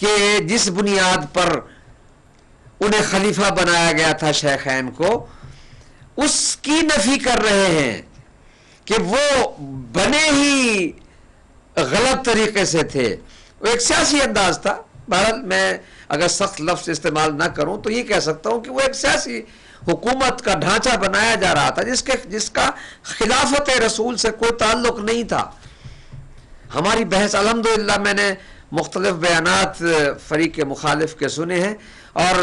کہ جس بنیاد پر انہیں خلیفہ بنایا گیا تھا شیخین کو، اس کی نفی کر رہے ہیں کہ وہ بنے ہی غلط طریقے سے تھے. وہ ایک سیاسی انداز تھا. بہرحال میں اگر سخت لفظ استعمال نہ کروں تو یہ کہہ سکتا ہوں کہ وہ ایک سیاسی حکومت کا ڈھانچہ بنایا جا رہا تھا جس کا خلافت رسول سے کوئی تعلق نہیں تھا. ہماری بحث الحمدللہ میں نے مختلف بیانات فریق مخالف کے سنے ہیں، اور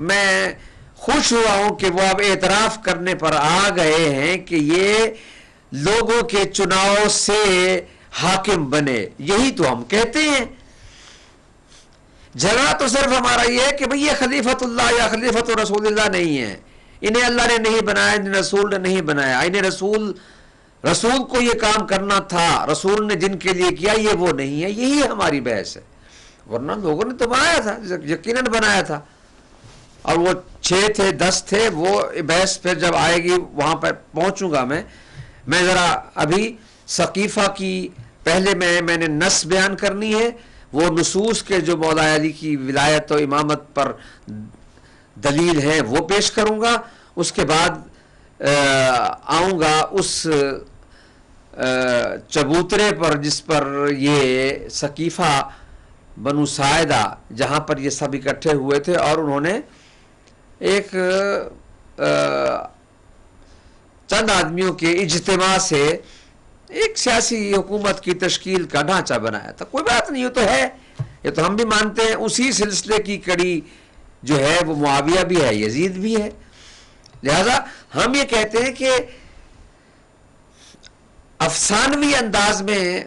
میں خوش ہوا ہوں کہ وہ اب اعتراف کرنے پر آ گئے ہیں کہ یہ لوگوں کے چناؤ سے حاکم بنے. یہی تو ہم کہتے ہیں. جھگڑا تو صرف ہمارا یہ ہے کہ بھئی یہ خلیفۃ اللہ یا خلیفۃ رسول اللہ نہیں ہے، انہیں اللہ نے نہیں بنایا، انہیں رسول نے نہیں بنایا، انہیں رسول کو یہ کام کرنا تھا، رسول نے جن کے لیے کیا یہ وہ نہیں ہے. یہی ہماری بحث ہے. ورنہ لوگوں نے تو بنایا تھا، یقیناً بنایا تھا، اور وہ 6 تھے 10 تھے. وہ بحث پھر جب آئے گی وہاں پر پہنچوں گا. میں ذرا ابھی سقیفہ کی پہلے میں نے نص بیان کرنی ہے، وہ نصوص کے جو مولا علی کی ولایت و امامت پر دلیل ہے وہ پیش کروں گا. اس کے بعد آؤں گا اس چبوترے پر جس پر یہ سقیفہ بنو ساعدہ، جہاں پر یہ سب اکٹھے ہوئے تھے اور انہوں نے ایک چند آدمیوں کے اجتماع سے ایک سیاسی حکومت کی تشکیل کا ڈھانچہ بنایا تھا. کوئی بات نہیں، یہ تو ہے، یہ تو ہم بھی مانتے ہیں. اسی سلسلے کی کڑی جو ہے وہ معاویہ بھی ہے، یزید بھی ہے. لہذا ہم یہ کہتے ہیں کہ افسانوی انداز میں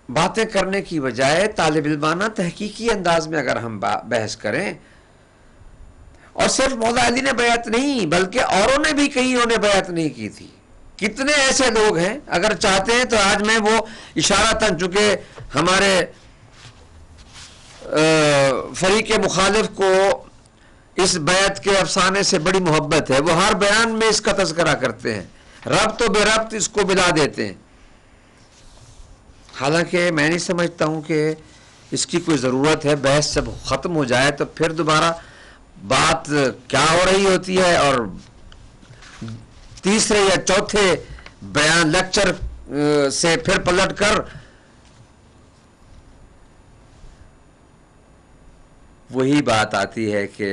باتیں کرنے کی بجائے طالب علمانہ تحقیقی انداز میں اگر ہم بحث کریں، اور صرف مولا علی نے بیعت نہیں بلکہ اوروں نے بھی کہیں انہوں نے بیعت نہیں کی تھی. کتنے ایسے لوگ ہیں، اگر چاہتے ہیں تو آج میں وہ اشارتاً، چونکہ ہمارے فریق مخالف کو اس بیعت کے افسانے سے بڑی محبت ہے، وہ ہر بیان میں اس کا تذکرہ کرتے ہیں، ربط و بے ربط اس کو ملا دیتے ہیں. حالانکہ میں نہیں سمجھتا ہوں کہ اس کی کوئی ضرورت ہے. بحث جب ختم ہو جائے تو پھر دوبارہ بات کیا ہو رہی ہوتی ہے، اور تیسرے یا چوتھے بیان لیکچر سے پھر پلٹ کر وہی بات آتی ہے کہ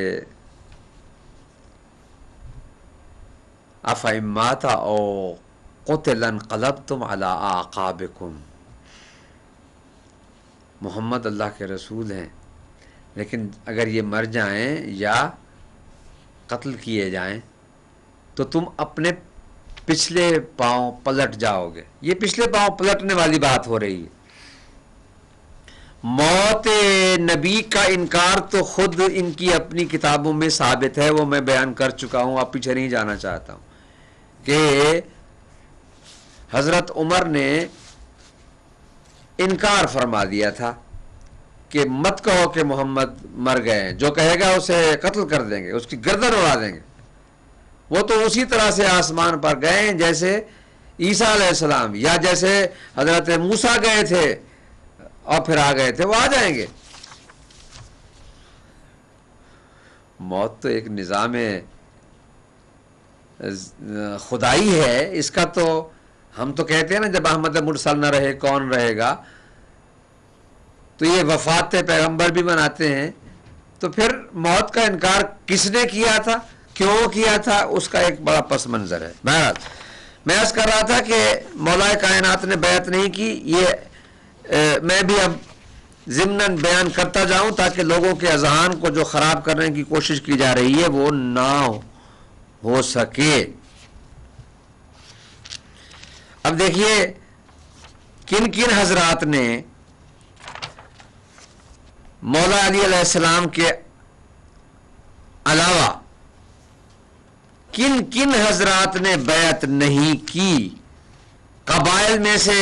افئمات او قتل انقلبتم علی اعقابکم. محمد اللہ کے رسول ہیں، لیکن اگر یہ مر جائیں یا قتل کیے جائیں تو تم اپنے پچھلے پاؤں پلٹ جاؤ گے. یہ پچھلے پاؤں پلٹنے والی بات ہو رہی ہے. موت نبی کا انکار تو خود ان کی اپنی کتابوں میں ثابت ہے، وہ میں بیان کر چکا ہوں، اب پیچھے نہیں جانا چاہتا ہوں. کہ حضرت عمر نے انکار فرما دیا تھا کہ مت کہو کہ محمد مر گئے، جو کہے گا اسے قتل کر دیں گے، اس کی گردن اڑا دیں گے. وہ تو اسی طرح سے آسمان پر گئے جیسے عیسیٰ علیہ السلام، یا جیسے حضرت موسیٰ گئے تھے اور پھر آ گئے تھے، وہ آ جائیں گے. موت تو ایک نظام خدائی ہے. اس کا تو ہم تو کہتے ہیں نا، جب احمد مرسل نہ رہے کون رہے گا، تو یہ وفات پیغمبر بھی مناتے ہیں. تو پھر موت کا انکار کس نے کیا تھا، کیوں کیا تھا، اس کا ایک بڑا پس منظر ہے. بہرحال میں عرض کر رہا تھا کہ مولا کائنات نے بیعت نہیں کی. یہ میں بھی اب ضمناً بیان کرتا جاؤں تاکہ لوگوں کے اذہان کو جو خراب کرنے کی کوشش کی جا رہی ہے وہ نہ ہو سکے. اب دیکھیے کن کن حضرات نے مولا علی علیہ السلام کے علاوہ کن کن حضرات نے بیعت نہیں کی. قبائل میں سے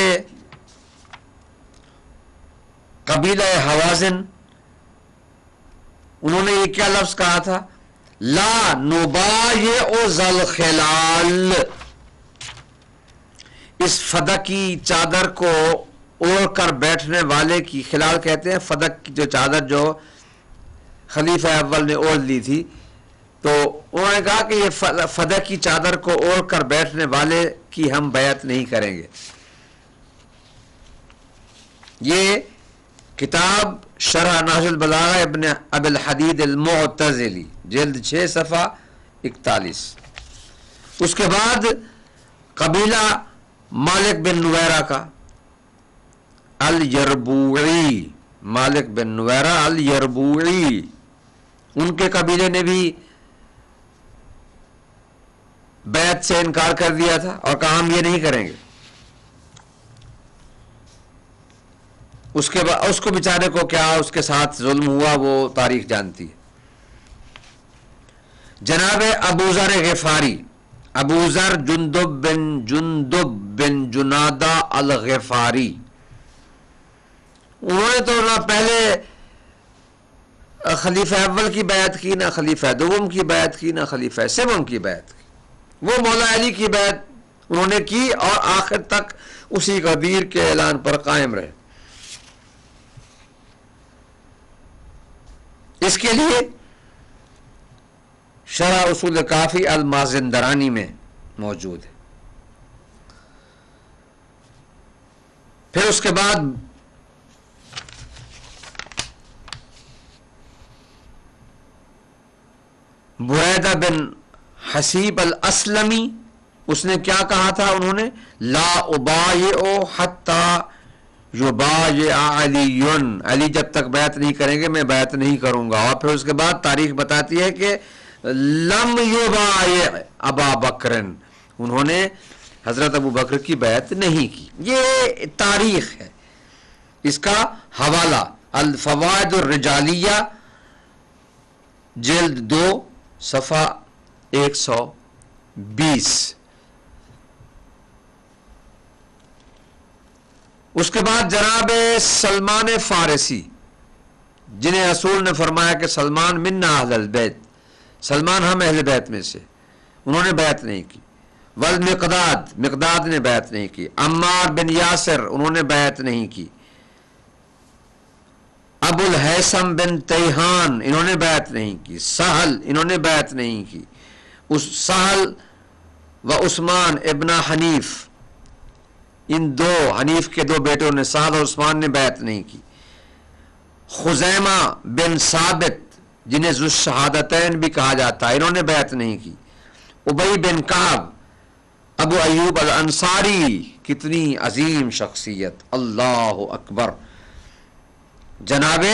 قبیلہ حوازن، انہوں نے یہ کیا لفظ کہا تھا، لا نبایع ذا الخلال. اس فدق کی چادر کو اوڑھ کر بیٹھنے والے کی، خلال کہتے ہیں فدق کی جو چادر جو خلیفہ اول نے اوڑھ لی تھی، تو انہوں نے کہا کہ یہ فدق کی چادر کو اوڑھ کر بیٹھنے والے کی ہم بیعت نہیں کریں گے۔ یہ کتاب شرح نہج البلاغہ ابن ابی الحدید المعتزلی، جلد 6 صفحہ 41۔ اس کے بعد قبیلہ مالک بن نویرہ کا، الیربوعی، مالک بن نویرہ الیربوعی، ان کے قبیلے نے بھی بیعت سے انکار کر دیا تھا اور کہا ہم یہ نہیں کریں گے۔ اس کے بعد اس کو بیچارے کو کیا اس کے ساتھ ظلم ہوا وہ تاریخ جانتی ہے۔ جناب ابو ذر غفاری، ابو ذر جندب بن جنادہ الغفاری، انہوں نے تو نہ پہلے خلیفہ اول کی بیعت کی، نہ خلیفہ دوم کی بیعت کی، نہ خلیفہ سوم کی بیعت کی، وہ مولا علی کی بیعت انہوں نے کی اور آخر تک اسی غدیر کے اعلان پر قائم رہے۔ اس کے لیے شرح اصول کافی المازندرانی میں موجود ہے۔ پھر اس کے بعد بریدہ بن حسیب الاسلمی، اس نے کیا کہا تھا؟ انہوں نے لا ابایع حتی یبایع علی، علی جب تک بیعت نہیں کریں گے میں بیعت نہیں کروں گا۔ اور پھر اس کے بعد تاریخ بتاتی ہے کہ لم یبایع ابا بکر، انہوں نے حضرت ابو بکر کی بیعت نہیں کی۔ یہ تاریخ ہے۔ اس کا حوالہ الفوائد الرجالیہ، جلد 2 صفحہ 120۔ اس کے بعد جناب سلمان فارسی، جنہیں رسول نے فرمایا کہ سلمان منا اہل البیت، سلمان ہم اہل بیت میں سے، انہوں نے بیعت نہیں کی۔ والمقداد، مقداد نے بیعت نہیں کی۔ عمار بن یاسر، انہوں نے بیعت نہیں کی۔ ابو الحیثم بن تیہان، انہوں نے بیعت نہیں کی۔ سہل، انہوں نے بیعت نہیں کی۔ اس سہل و عثمان ابن حنیف، ان دو حنیف کے 2 بیٹوں نے، سعد اور عثمان نے بیعت نہیں کی۔ خزیمہ بن ثابت، جنہیں ذو الشہادتین بھی کہا جاتا ہے، انہوں نے بیعت نہیں کی۔ ابی بن کعب، ابو ایوب الانصاری، کتنی عظیم شخصیت، اللہ اکبر، جناب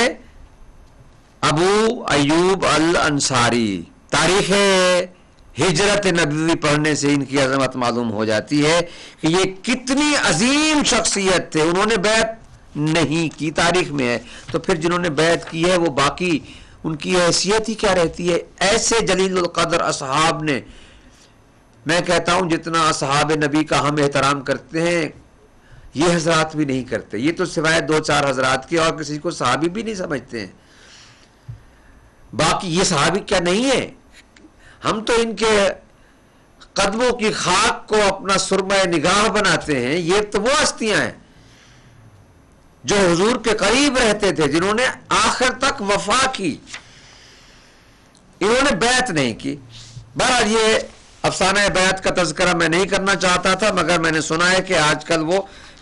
ابو ایوب الانصاری۔ تاریخ ہجرت نبوی پڑھنے سے ان کی عظمت معلوم ہو جاتی ہے کہ یہ کتنی عظیم شخصیت تھے، انہوں نے بیعت نہیں کی، تاریخ میں ہے۔ تو پھر جنہوں نے بیعت کی ہے وہ باقی ان کی حیثیت ہی کیا رہتی ہے؟ ایسے جلیل القدر اصحاب نے، میں کہتا ہوں جتنا اصحاب نبی کا ہم احترام کرتے ہیں یہ حضرات بھی نہیں کرتے۔ یہ تو سوائے 2-4 حضرات کے اور کسی کو صحابی بھی نہیں سمجھتے ہیں۔ باقی یہ صحابی کیا نہیں ہے؟ ہم تو ان کے قدموں کی خاک کو اپنا سرمہ نگاہ بناتے ہیں۔ یہ تو وہ ہستیاں ہیں جو حضور کے قریب رہتے تھے، جنہوں نے آخر تک وفا کی، انہوں نے بیعت نہیں کی۔ بہرحال یہ افسانہ بیعت کا تذکرہ میں نہیں کرنا چاہتا تھا، مگر میں نے سنا ہے کہ آج کل وہ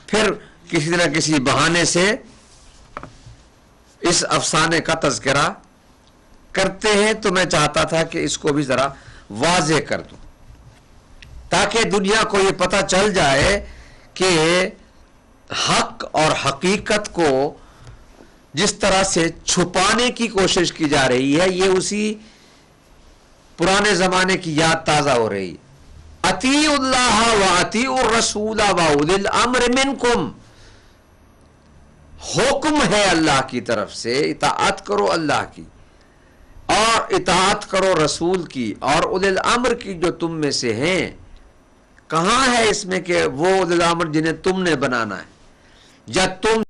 پھر کسی نہ کسی بہانے سے اس افسانے کا تذکرہ کرتے ہیں، تو میں چاہتا تھا کہ اس کو بھی ذرا واضح کر دوں تاکہ دنیا کو یہ پتہ چل جائے کہ حق اور حقیقت کو جس طرح سے چھپانے کی کوشش کی جا رہی ہے، یہ اسی پرانے زمانے کی یاد تازہ ہو رہی ہے۔ اطیعوا اللہ و اطیعوا الرسول و اولی الامر منکم، حکم ہے اللہ کی طرف سے اطاعت کرو اللہ کی اور اطاعت کرو رسول کی اور اولی الامر کی جو تم میں سے ہیں۔ کہاں ہے اس میں کہ وہ اولی الامر جنہیں تم نے بنانا ہے، یا تم